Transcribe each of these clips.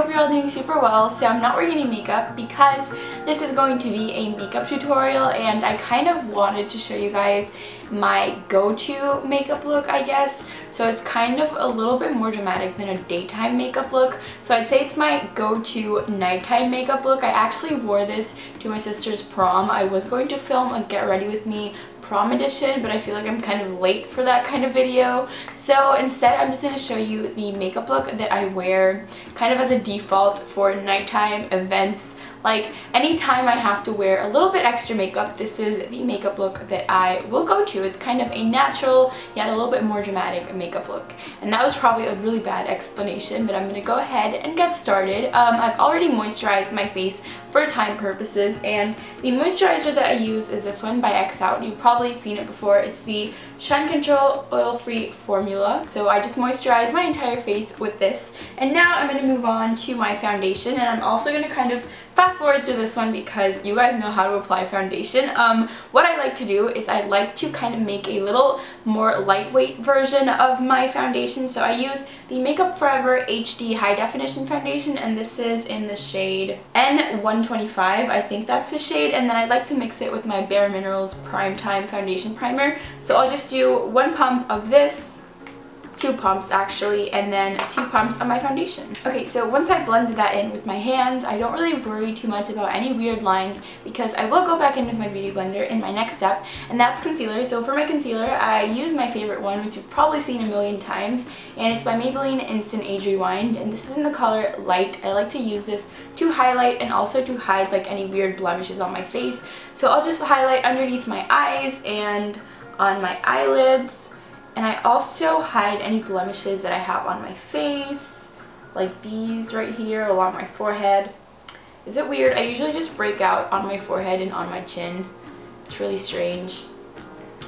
hope you're all doing super well. So I'm not wearing any makeup because this is going to be a makeup tutorial, and I kind of wanted to show you guys my go-to makeup look, I guess. So it's kind of a little bit more dramatic than a daytime makeup look. So I'd say it's my go-to nighttime makeup look. I actually wore this to my sister's prom. I was going to film a Get Ready With Me prom edition, but I feel like I'm kind of late for that kind of video. So instead, I'm just going to show you the makeup look that I wear kind of as a default for nighttime events. Like, anytime I have to wear a little bit extra makeup, this is the makeup look that I will go to. It's kind of a natural, yet a little bit more dramatic makeup look. And that was probably a really bad explanation, but I'm going to go ahead and get started. I've already moisturized my face for time purposes, and the moisturizer that I use is this one by X Out. You've probably seen it before. It's the Shine Control Oil-Free Formula. So I just moisturize my entire face with this. And now I'm going to move on to my foundation, and I'm also going to kind of fast forward through this one because you guys know how to apply foundation. What I like to do is I like to kind of make a little more lightweight version of my foundation. So I use the Makeup Forever HD High Definition Foundation, and this is in the shade N125. I think that's the shade. And then I like to mix it with my Bare Minerals Prime Time Foundation Primer. So I'll just do one pump of this, 2 pumps actually, and then 2 pumps on my foundation. Okay, so once I blended that in with my hands, I don't really worry too much about any weird lines because I will go back in with my beauty blender in my next step, and that's concealer. So for my concealer, I use my favorite one, which you've probably seen a million times, and it's by Maybelline Instant Age Rewind, and this is in the color Light. I like to use this to highlight and also to hide like any weird blemishes on my face. So I'll just highlight underneath my eyes and on my eyelids. And I also hide any blemishes that I have on my face, like these right here along my forehead. Is it weird? I usually just break out on my forehead and on my chin. It's really strange.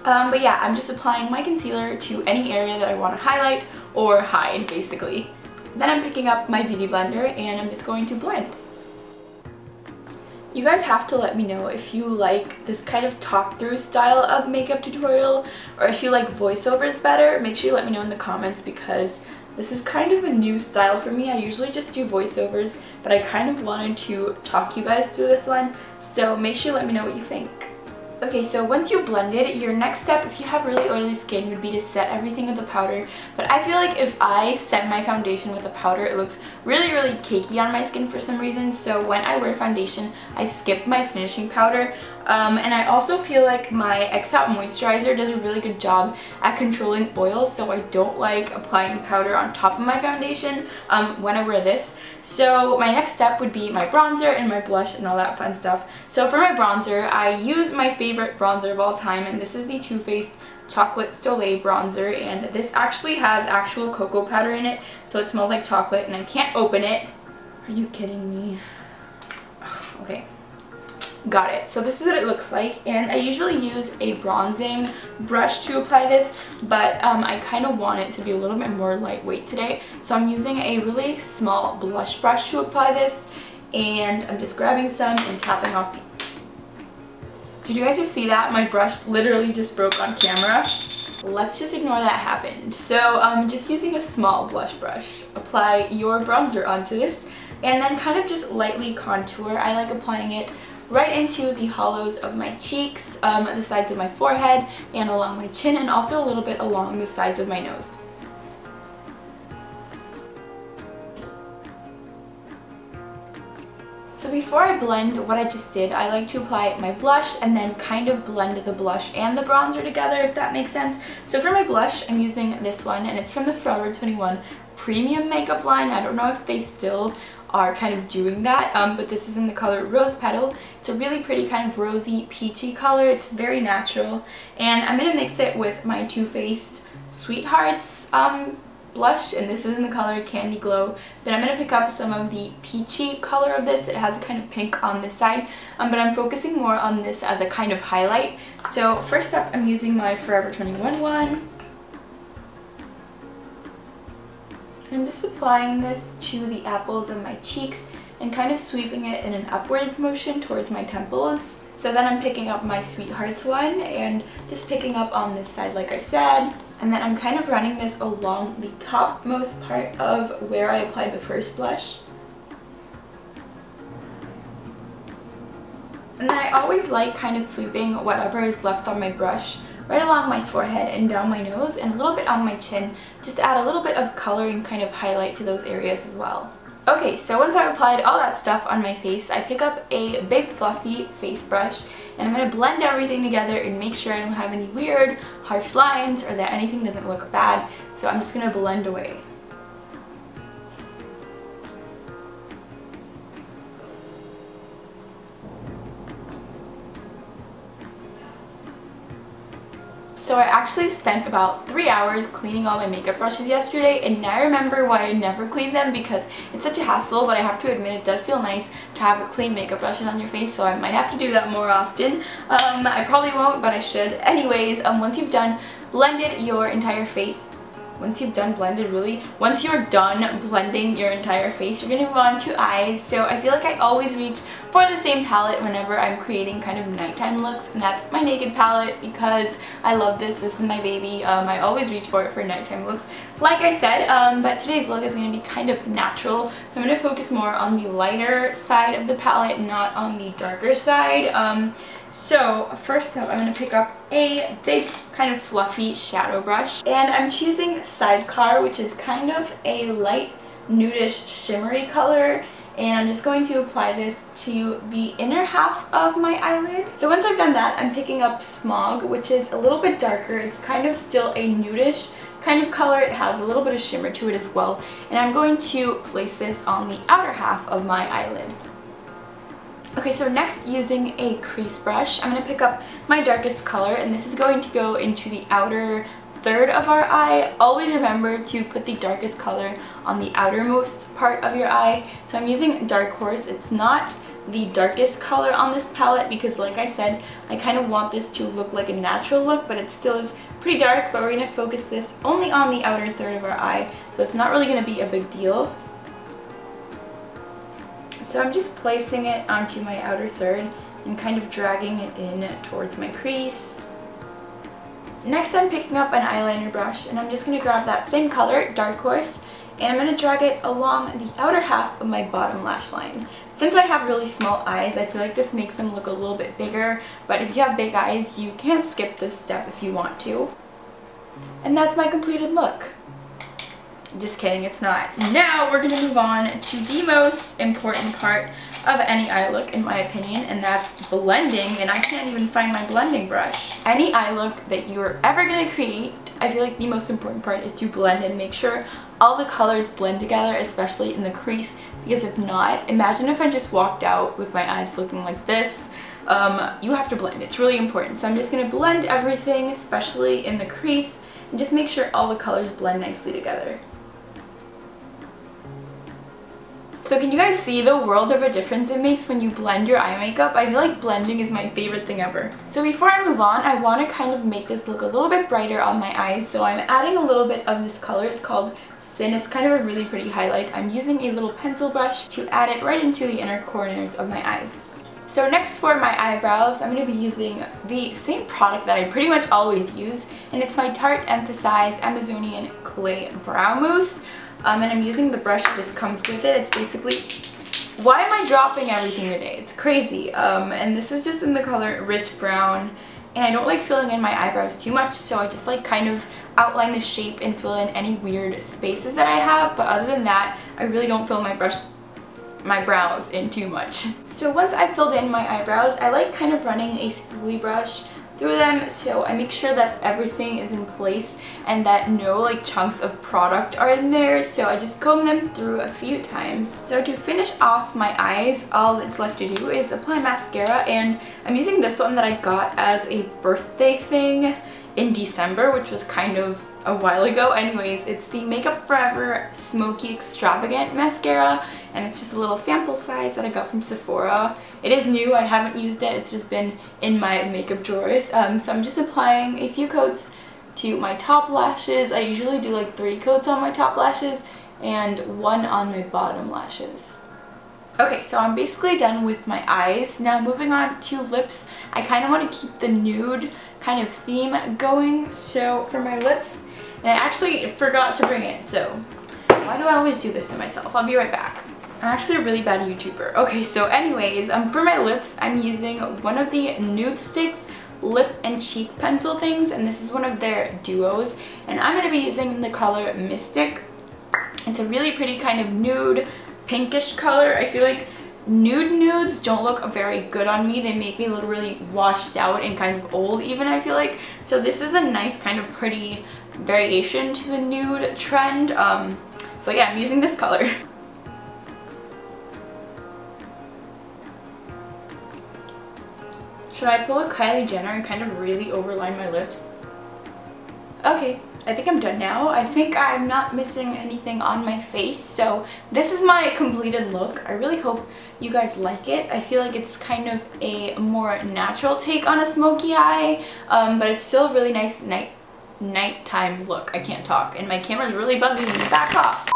But yeah, I'm just applying my concealer to any area that I want to highlight or hide, basically. Then I'm picking up my beauty blender and I'm just going to blend. You guys have to let me know if you like this kind of talk-through style of makeup tutorial, or if you like voiceovers better. Make sure you let me know in the comments because this is kind of a new style for me. I usually just do voiceovers, but I kind of wanted to talk you guys through this one, so make sure you let me know what you think. Okay, so once you blend it, your next step, if you have really oily skin, would be to set everything with a powder. But I feel like if I set my foundation with a powder, it looks really, really cakey on my skin for some reason. So when I wear foundation, I skip my finishing powder. And I also feel like my X Out moisturizer does a really good job at controlling oils, so I don't like applying powder on top of my foundation when I wear this. So my next step would be my bronzer and my blush and all that fun stuff. So for my bronzer, I use my favorite bronzer of all time, and this is the Too Faced Chocolate Soleil bronzer, and this actually has actual cocoa powder in it, so it smells like chocolate, and I can't open it. Are you kidding me? Okay. Got it. So this is what it looks like, and I usually use a bronzing brush to apply this, but I kind of want it to be a little bit more lightweight today, so I'm using a really small blush brush to apply this, and I'm just grabbing some and tapping off the... Did you guys just see that? My brush literally just broke on camera. Let's just ignore that happened. So just using a small blush brush, apply your bronzer onto this, and then kind of just lightly contour. I like applying it right into the hollows of my cheeks, the sides of my forehead, and along my chin, and also a little bit along the sides of my nose. So before I blend what I just did, I like to apply my blush and then kind of blend the blush and the bronzer together, if that makes sense. So for my blush, I'm using this one, and it's from the Forever 21 Premium Makeup line. I don't know if they still are kind of doing that, but this is in the color Rose Petal. It's a really pretty kind of rosy peachy color. It's very natural, and I'm going to mix it with my Too Faced Sweethearts blush, and this is in the color Candy Glow. Then I'm going to pick up some of the peachy color of this. It has a kind of pink on this side, but I'm focusing more on this as a kind of highlight. So first up, I'm using my Forever 21 one. I'm just applying this to the apples of my cheeks and kind of sweeping it in an upwards motion towards my temples. So then I'm picking up my Sweethearts one and just picking up on this side like I said. And then I'm kind of running this along the topmost part of where I applied the first blush. And then I always like kind of sweeping whatever is left on my brush right along my forehead and down my nose and a little bit on my chin, just to add a little bit of color and kind of highlight to those areas as well. Okay, so once I've applied all that stuff on my face, I pick up a big fluffy face brush and I'm going to blend everything together and make sure I don't have any weird harsh lines or that anything doesn't look bad. So I'm just going to blend away. So I actually spent about 3 hours cleaning all my makeup brushes yesterday, and now I remember why I never clean them, because it's such a hassle, but I have to admit it does feel nice to have clean makeup brushes on your face, so I might have to do that more often. I probably won't, but I should. Anyways, once you've done blended your entire face, once you're done blending your entire face, you're going to move on to eyes. So I feel like I always reach for the same palette whenever I'm creating kind of nighttime looks, and that's my Naked palette because I love this. This is my baby. I always reach for it for nighttime looks, like I said, but today's look is going to be kind of natural. So I'm going to focus more on the lighter side of the palette, not on the darker side. So first up, I'm going to pick up a big kind of fluffy shadow brush, and I'm choosing Sidecar, which is kind of a light nudish shimmery color, and I'm just going to apply this to the inner half of my eyelid. So once I've done that, I'm picking up Smog, which is a little bit darker. It's kind of still a nudish kind of color. It has a little bit of shimmer to it as well, and I'm going to place this on the outer half of my eyelid. Okay, so next, using a crease brush, I'm going to pick up my darkest color, and this is going to go into the outer third of our eye. Always remember to put the darkest color on the outermost part of your eye. So I'm using Dark Horse. It's not the darkest color on this palette because, like I said, I kind of want this to look like a natural look, but it still is pretty dark. But we're going to focus this only on the outer third of our eye, so it's not really going to be a big deal. So I'm just placing it onto my outer third and kind of dragging it in towards my crease. Next, I'm picking up an eyeliner brush, and I'm just going to grab that same color, Dark Horse, and I'm going to drag it along the outer half of my bottom lash line. Since I have really small eyes, I feel like this makes them look a little bit bigger, but if you have big eyes, you can skip this step if you want to. And that's my completed look. Just kidding, it's not. Now we're going to move on to the most important part of any eye look, in my opinion, and that's blending, and I can't even find my blending brush. Any eye look that you're ever going to create, I feel like the most important part is to blend and make sure all the colors blend together, especially in the crease, because if not, imagine if I just walked out with my eyes looking like this. You have to blend. It's really important. So I'm just going to blend everything, especially in the crease, and just make sure all the colors blend nicely together. So can you guys see the world of a difference it makes when you blend your eye makeup? I feel like blending is my favorite thing ever. So before I move on, I want to kind of make this look a little bit brighter on my eyes. So I'm adding a little bit of this color. It's called Sin. It's kind of a really pretty highlight. I'm using a little pencil brush to add it right into the inner corners of my eyes. So next, for my eyebrows, I'm going to be using the same product that I pretty much always use, and it's my Tarte Emphasize Amazonian Clay Brow Mousse. And I'm using the brush that just comes with it. It's basically, why am I dropping everything today? It's crazy. And this is just in the color Rich Brown, and I don't like filling in my eyebrows too much, so I just like kind of outline the shape and fill in any weird spaces that I have, but other than that, I really don't fill my brows in too much. So once I've filled in my eyebrows, I like kind of running a spoolie brush through them, so I make sure that everything is in place and that no like chunks of product are in there, so I just comb them through a few times. So to finish off my eyes, all that's left to do is apply mascara, and I'm using this one that I got as a birthday thing in December, which was kind of a while ago. Anyways, it's the Makeup Forever Smoky Extravagant Mascara, and it's just a little sample size that I got from Sephora. It is new, I haven't used it, it's just been in my makeup drawers. So I'm just applying a few coats to my top lashes. I usually do like 3 coats on my top lashes and 1 on my bottom lashes. Okay, so I'm basically done with my eyes. Now moving on to lips, I kind of want to keep the nude kind of theme going. So for my lips, and I actually forgot to bring it, so why do I always do this to myself? I'll be right back. I'm actually a really bad YouTuber. Okay, so anyways, for my lips, I'm using one of the Nude Sticks lip and cheek pencil things, and this is one of their duos, and I'm going to be using the color Mystic. It's a really pretty kind of nude pinkish color. I feel like nudes don't look very good on me. They make me look really washed out and kind of old even, I feel like. So this is a nice kind of pretty variation to the nude trend. So yeah, I'm using this color. Should I pull a Kylie Jenner and kind of really overline my lips? Okay, I think I'm done now. I think I'm not missing anything on my face. So this is my completed look. I really hope you guys like it. I feel like it's kind of a more natural take on a smoky eye, but it's still a really nice nighttime look. I can't talk and my camera's really bugging me. Back off.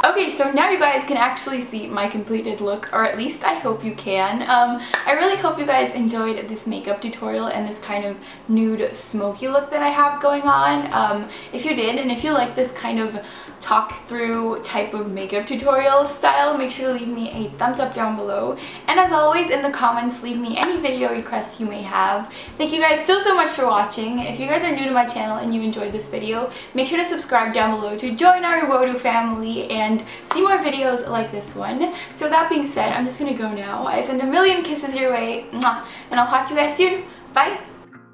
Okay, so now you guys can actually see my completed look, or at least I hope you can. I really hope you guys enjoyed this makeup tutorial and this kind of nude smoky look that I have going on. If you did, and if you like this kind of talk through type of makeup tutorial style, make sure to leave me a thumbs up down below. And as always, in the comments, leave me any video requests you may have. Thank you guys so much for watching. If you guys are new to my channel and you enjoyed this video, make sure to subscribe down below to join our uwodoo family and see more videos like this one. So that being said, I'm just gonna go now. I send a million kisses your way, mwah, and I'll talk to you guys soon. Bye!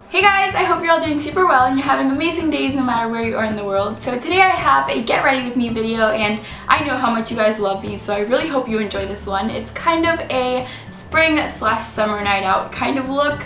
Hey guys, I hope you're all doing super well and you're having amazing days no matter where you are in the world. So today I have a get ready with me video, and I know how much you guys love these, so I really hope you enjoy this one. It's kind of a spring/summer night out kind of look.